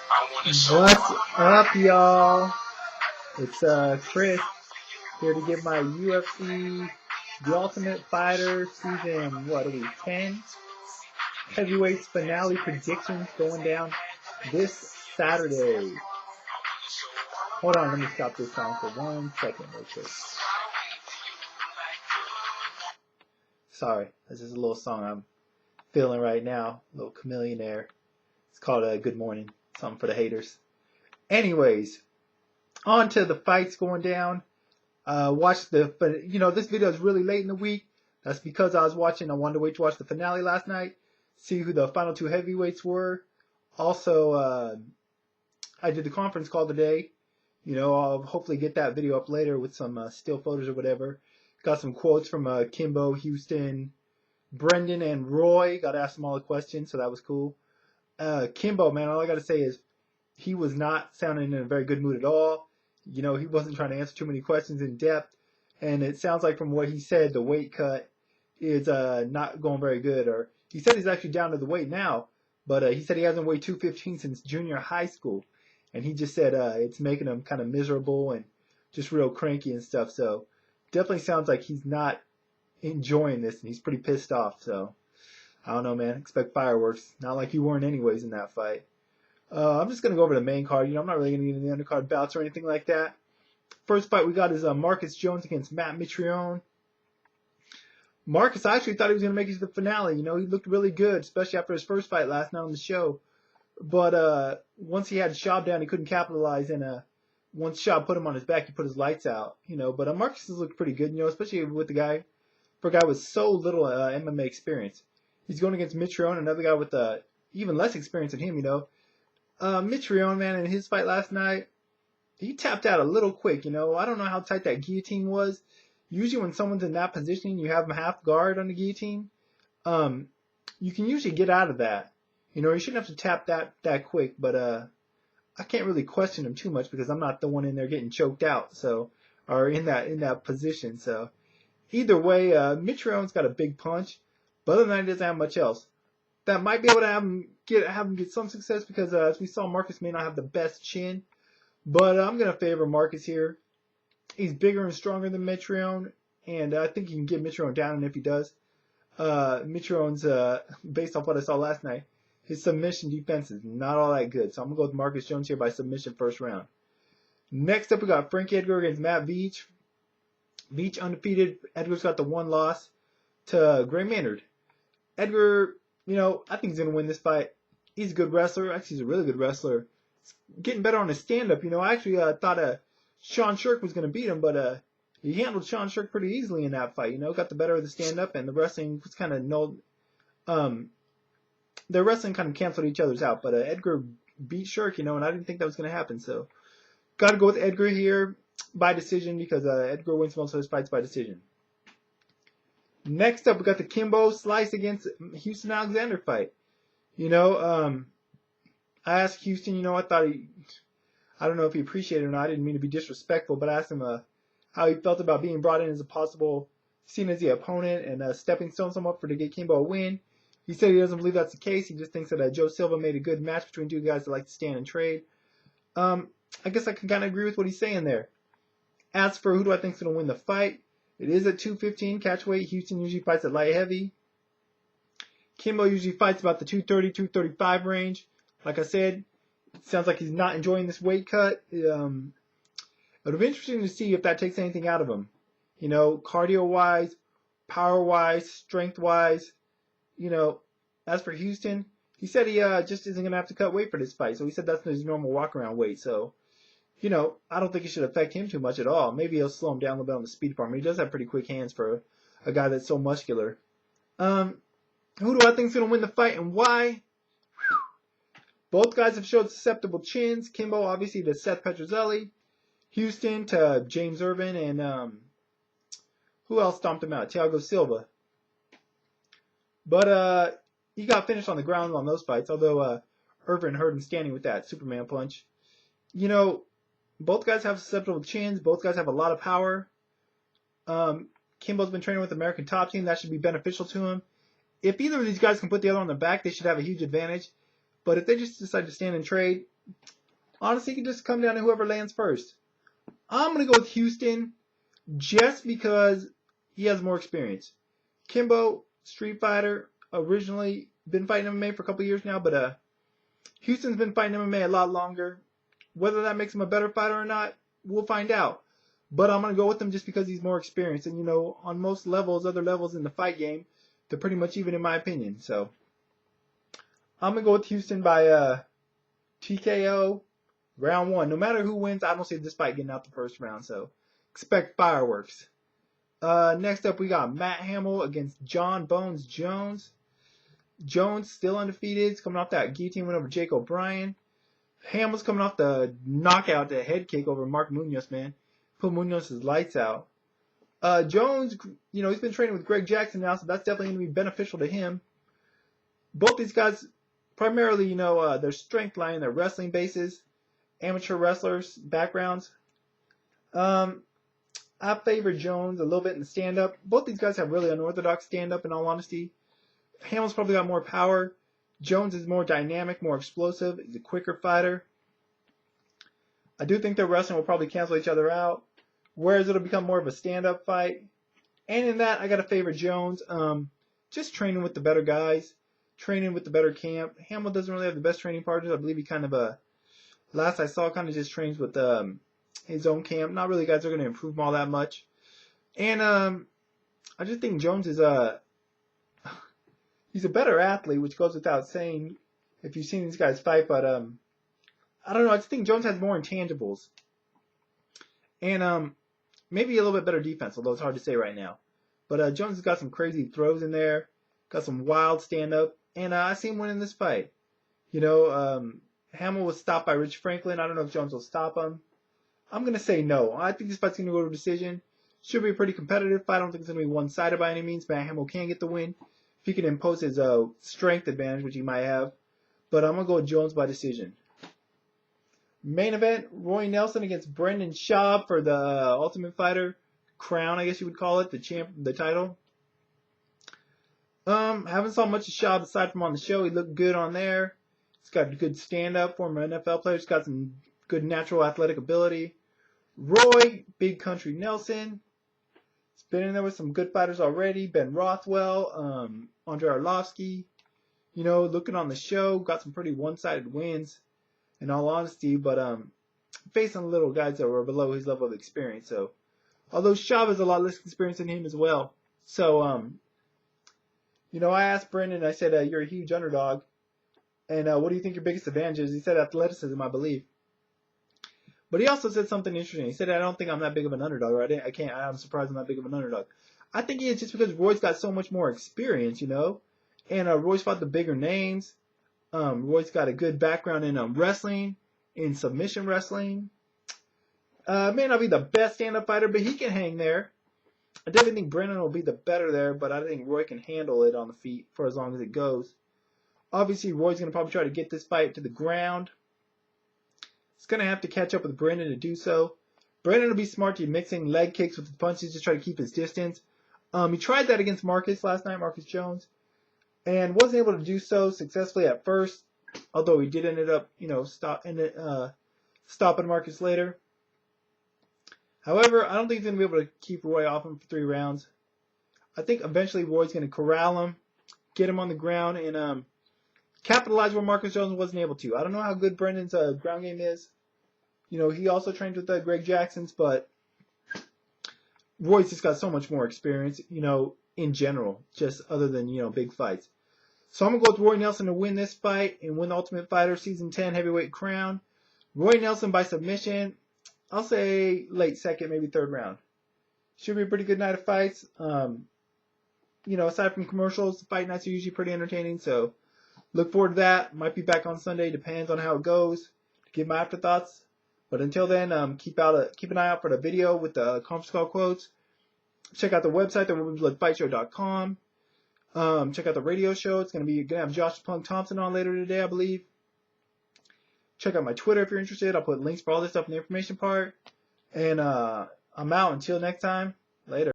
What's up, y'all? It's Chris here to give my UFC The Ultimate Fighter season, what are we, 10? Heavyweights finale predictions going down this Saturday. Hold on, let me stop this song for 1 second real quick. Sorry, this is a little song I'm feeling right now, a little chameleon air. It's called Good Morning, something for the haters. Anyways, on to the fights going down. Watch this video is really late in the week. That's because I wanted to wait to watch the finale last night, see who the final two heavyweights were. Also, I did the conference call today. I'll hopefully get that video up later with some still photos or whatever. Got some quotes from Kimbo, Houston, Brendan, and Roy. Got to ask them all the questions, so that was cool. Kimbo, man, all I got to say is he was not sounding in a very good mood at all. He wasn't trying to answer too many questions in depth. And it sounds like from what he said, the weight cut is not going very good. Or he said he's actually down to the weight now. But he said he hasn't weighed 215 since junior high school. And he just said it's making him kind of miserable and just real cranky and stuff. So definitely sounds like he's not enjoying this. And he's pretty pissed off. So I don't know, man. Expect fireworks. Not like you weren't anyways in that fight. I'm just going to go over the main card. I'm not really going to get into the undercard bouts or anything like that. First fight we got is Marcus Jones against Matt Mitrione. Marcus, I actually thought he was going to make it to the finale. He looked really good, especially after his first fight last night on the show. But once he had Schaub down, he couldn't capitalize. And once Schaub put him on his back, he put his lights out. But Marcus has looked pretty good, especially with for a guy with so little MMA experience. He's going against Mitrione, another guy with even less experience than him, Mitrione, man, in his fight last night, he tapped out a little quick. I don't know how tight that guillotine was. Usually when someone's in that position, you have them half guard on the guillotine. You can usually get out of that. You shouldn't have to tap that quick, but I can't really question him too much because I'm not the one in there getting choked out, or in that position. So either way, Mitrione's got a big punch, but other than that, he doesn't have much else. That might be able to have him get some success because as we saw, Marcus may not have the best chin. But I'm going to favor Marcus here. He's bigger and stronger than Mitrione, and I think he can get Mitrione down, and if he does, Mitrione's, based off what I saw last night, his submission defense is not all that good. So I'm going to go with Marcus Jones here by submission first round. Next up, we got Frank Edgar against Matt Veach. Veach undefeated. Edgar's got the one loss to Gray Maynard. Edgar, I think he's going to win this fight. He's a good wrestler. Actually, he's a really good wrestler. Getting better on his stand-up. I actually thought Sean Shirk was going to beat him, but he handled Sean Shirk pretty easily in that fight. Got the better of the stand-up, and the wrestling was kind of null. The wrestling kind of canceled each other's out, but Edgar beat Shirk, and I didn't think that was going to happen. So, got to go with Edgar here by decision because Edgar wins most of his fights by decision. Next up, we got the Kimbo Slice against Houston Alexander fight. I asked Houston, I don't know if he appreciated it or not. I didn't mean to be disrespectful, but I asked him how he felt about being brought in as a possible, seen as the opponent and stepping stone someone up to get Kimbo a win. He said he doesn't believe that's the case. He just thinks that Joe Silva made a good match between two guys that like to stand and trade. I guess I can kind of agree with what he's saying there. As for who do I think is going to win the fight, it is at 215 catch weight. Houston usually fights at light heavy. Kimbo usually fights about the 230, 235 range. Like I said, it sounds like he's not enjoying this weight cut. It'll be interesting to see if that takes anything out of him. Cardio-wise, power-wise, strength-wise. As for Houston, he said he just isn't going to have to cut weight for this fight. So he said that's his normal walk-around weight. So, I don't think it should affect him too much at all. Maybe it'll slow him down a little bit on the speed department. He does have pretty quick hands for a guy that's so muscular. Who do I think is going to win the fight and why? Both guys have showed susceptible chins. Kimbo, obviously, to Seth Petrozelli. Houston to James Irvin. And who else stomped him out? Thiago Silva. But he got finished on the ground on those fights, although Irvin hurt him standing with that Superman punch. Both guys have susceptible chins. Both guys have a lot of power. Kimbo's been training with the American Top Team. That should be beneficial to him. If either of these guys can put the other on their back, they should have a huge advantage. But if they just decide to stand and trade, Honestly, it can just come down to whoever lands first. I'm going to go with Houston just because he has more experience. Kimbo, Street Fighter, originally been fighting MMA for a couple years now, but Houston's been fighting MMA a lot longer. Whether that makes him a better fighter or not, we'll find out. But I'm going to go with him just because he's more experienced. And, on most levels, other levels in the fight game, they're pretty much even in my opinion. So I'm going to go with Houston by TKO round 1. No matter who wins, I don't see this fight getting out the first round. So expect fireworks. Next up, we got Matt Hammil against John Bones Jones. Jones still undefeated. He's coming off that guillotine win over Jake O'Brien. Hamil's coming off the knockout, the head kick over Mark Munoz, man. Put Munoz's lights out. Jones, he's been training with Greg Jackson now, so that's definitely going to be beneficial to him. Both these guys, primarily, their strength lie in their wrestling bases, amateur wrestlers, backgrounds. I favor Jones a little bit in the stand-up. Both these guys have really unorthodox stand-up, in all honesty. Hamil's probably got more power. Jones is more dynamic, more explosive. He's a quicker fighter. I do think their wrestling will probably cancel each other out, whereas it'll become more of a stand-up fight. And in that, I got to favor Jones. Just training with the better guys, training with the better camp. Hammil doesn't really have the best training partners. I believe he kind of, last I saw, kind of just trains with his own camp. Not really guys that are going to improve him all that much. And I just think Jones is he's a better athlete, which goes without saying if you've seen these guys fight. But I don't know. I just think Jones has more intangibles. And maybe a little bit better defense, although it's hard to say right now. But Jones has got some crazy throws in there, got some wild stand-up, and I see him winning this fight. Hammil was stopped by Rich Franklin. I don't know if Jones will stop him. I'm going to say no. I think this fight's going to go to a decision. Should be a pretty competitive fight. I don't think it's going to be one-sided by any means. Matt Hammil can get the win if he can impose his strength advantage, which he might have. But I'm going to go with Jones by decision. Main event, Roy Nelson against Brendan Schaub for the Ultimate Fighter crown, I guess you would call it, the title. Haven't saw much of Schaub aside from on the show. He looked good on there. He's got a good stand-up, former NFL player. He's got some good natural athletic ability. Roy, Big Country Nelson. He's been in there with some good fighters already. Ben Rothwell, Andrei Arlovsky. Looking on the show, got some pretty one-sided wins, in all honesty, but facing little guys that were below his level of experience. So, although Schaub has a lot less experience than him as well. So, I asked Brendan, I said, you're a huge underdog, and what do you think your biggest advantage is? He said athleticism, I believe. But he also said something interesting. He said, I don't think I'm that big of an underdog, or I'm surprised I'm that big of an underdog. I think it's just because Roy's got so much more experience, and Roy's fought the bigger names. Roy's got a good background in wrestling, in submission wrestling. May not be the best stand-up fighter, but he can hang there. I definitely think Brendan will be the better there, but I think Roy can handle it on the feet for as long as it goes. Obviously, Roy's going to probably try to get this fight to the ground. He's going to have to catch up with Brendan to do so. Brendan will be smart to be mixing leg kicks with the punches to try to keep his distance. He tried that against Marcus last night, Marcus Jones, and wasn't able to do so successfully at first, although he did ended up, stopping Marcus later. However, I don't think he's going to be able to keep Roy off him for 3 rounds. I think eventually Roy's going to corral him, get him on the ground, and capitalize where Marcus Jones wasn't able to. I don't know how good Brendan's ground game is. He also trained with Greg Jackson's, but Roy's just got so much more experience, in general, just other than, big fights. So I'm going to go with Roy Nelson to win this fight and win the Ultimate Fighter Season 10 heavyweight crown. Roy Nelson by submission. I'll say late second, maybe third round. Should be a pretty good night of fights. Aside from commercials, the fight nights are usually pretty entertaining, so look forward to that. Might be back on Sunday, depends on how it goes, to give my afterthoughts. But until then, keep an eye out for the video with the conference call quotes. Check out the website, thewomenbloodfightshow.com. Check out the radio show. It's gonna have Josh Punk Thompson on later today, I believe. Check out my Twitter if you're interested. I'll put links for all this stuff in the information part. And I'm out. Until next time, later.